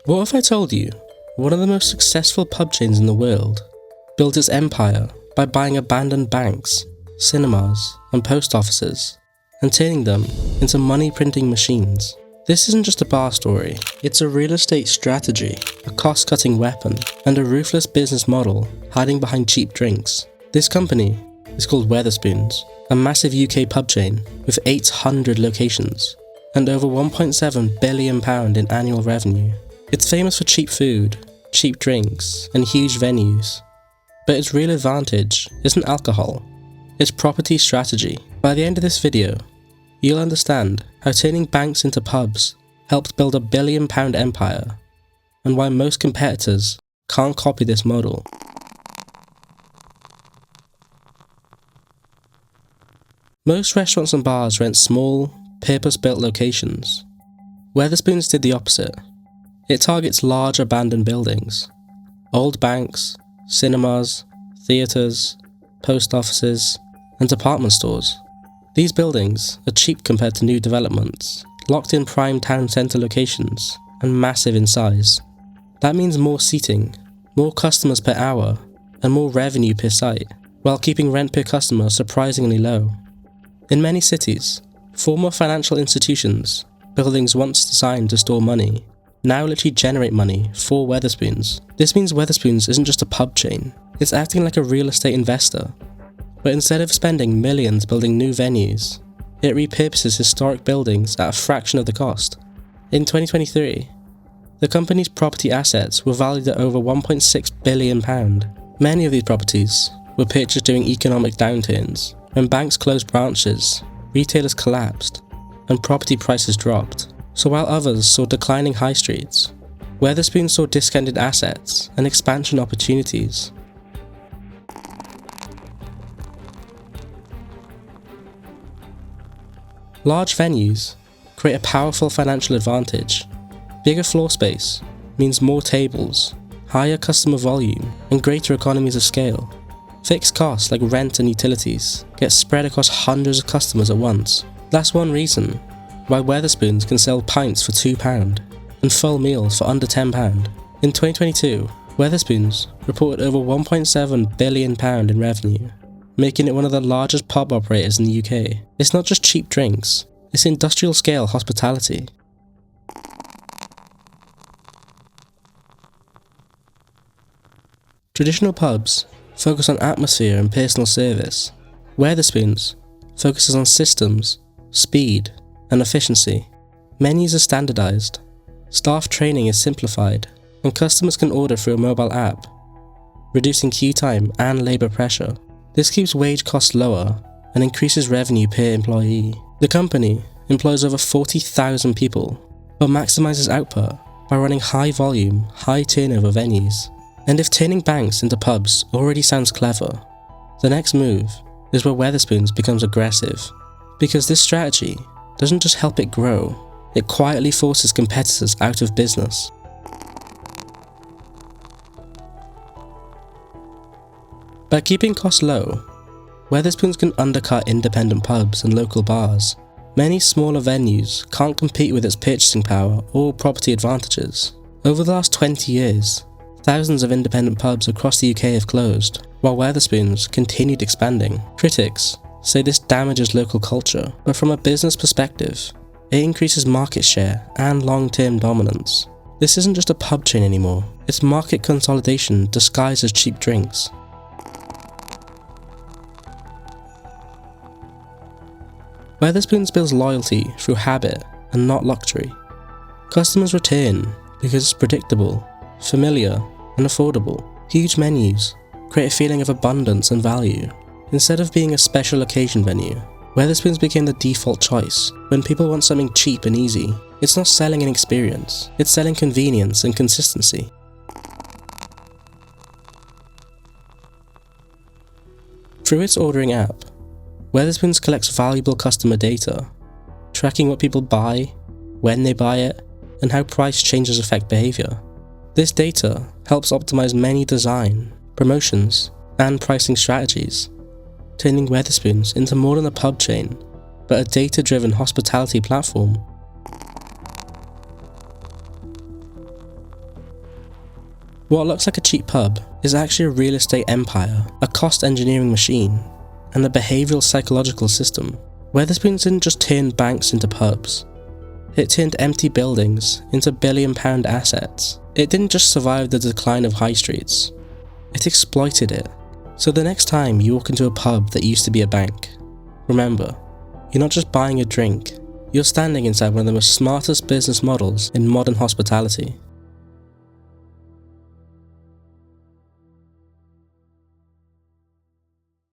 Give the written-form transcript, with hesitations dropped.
What if I told you one of the most successful pub chains in the world built its empire by buying abandoned banks, cinemas, and post offices and turning them into money printing machines? This isn't just a bar story, it's a real estate strategy, a cost-cutting weapon, and a ruthless business model hiding behind cheap drinks. This company is called Wetherspoons, a massive UK pub chain with 800 locations and over £1.7 billion in annual revenue. It's famous for cheap food, cheap drinks, and huge venues. But its real advantage isn't alcohol, it's property strategy. By the end of this video, you'll understand how turning banks into pubs helped build a £1 billion empire, and why most competitors can't copy this model. Most restaurants and bars rent small, purpose-built locations. Wetherspoons did the opposite. It targets large abandoned buildings, old banks, cinemas, theatres, post offices, and department stores. These buildings are cheap compared to new developments, locked in prime town centre locations, and massive in size. That means more seating, more customers per hour, and more revenue per site, while keeping rent per customer surprisingly low. In many cities, former financial institutions, buildings once designed to store money, now literally generate money for Wetherspoons. This means Wetherspoons isn't just a pub chain, it's acting like a real estate investor. But instead of spending millions building new venues, it repurposes historic buildings at a fraction of the cost. In 2023, the company's property assets were valued at over £1.6 billion. Many of these properties were purchased during economic downturns, when banks closed branches, retailers collapsed, and property prices dropped. So while others saw declining high streets, Wetherspoons saw discounted assets and expansion opportunities. Large venues create a powerful financial advantage. Bigger floor space means more tables, higher customer volume, and greater economies of scale. Fixed costs like rent and utilities get spread across hundreds of customers at once. That's one reason why Wetherspoons can sell pints for £2 and full meals for under £10. In 2022, Wetherspoons reported over £1.7 billion in revenue, making it one of the largest pub operators in the UK. It's not just cheap drinks, it's industrial scale hospitality. Traditional pubs focus on atmosphere and personal service. Wetherspoons focuses on systems, speed, and efficiency. Menus are standardized, staff training is simplified, and customers can order through a mobile app, reducing queue time and labour pressure. This keeps wage costs lower and increases revenue per employee. The company employs over 40,000 people, but maximizes output by running high volume, high turnover venues. And if turning banks into pubs already sounds clever, the next move is where Wetherspoons becomes aggressive. Because this strategy doesn't just help it grow, it quietly forces competitors out of business. By keeping costs low, Wetherspoons can undercut independent pubs and local bars. Many smaller venues can't compete with its purchasing power or property advantages. Over the last 20 years, thousands of independent pubs across the UK have closed, while Wetherspoons continued expanding. Critics say this damages local culture, but from a business perspective, it increases market share and long-term dominance. This isn't just a pub chain anymore, it's market consolidation disguised as cheap drinks. Wetherspoons builds loyalty through habit and not luxury. Customers return because it's predictable, familiar, and affordable. Huge menus create a feeling of abundance and value. Instead of being a special occasion venue, Wetherspoons became the default choice when people want something cheap and easy. It's not selling an experience, it's selling convenience and consistency. Through its ordering app, Wetherspoons collects valuable customer data, tracking what people buy, when they buy it, and how price changes affect behaviour. This data helps optimize many design, promotions, and pricing strategies, turning Wetherspoons into more than a pub chain, but a data-driven hospitality platform. What looks like a cheap pub is actually a real estate empire, a cost engineering machine, and a behavioural psychological system. Wetherspoons didn't just turn banks into pubs. It turned empty buildings into billion-pound assets. It didn't just survive the decline of high streets, it exploited it. So the next time you walk into a pub that used to be a bank, remember, you're not just buying a drink, you're standing inside one of the most smartest business models in modern hospitality.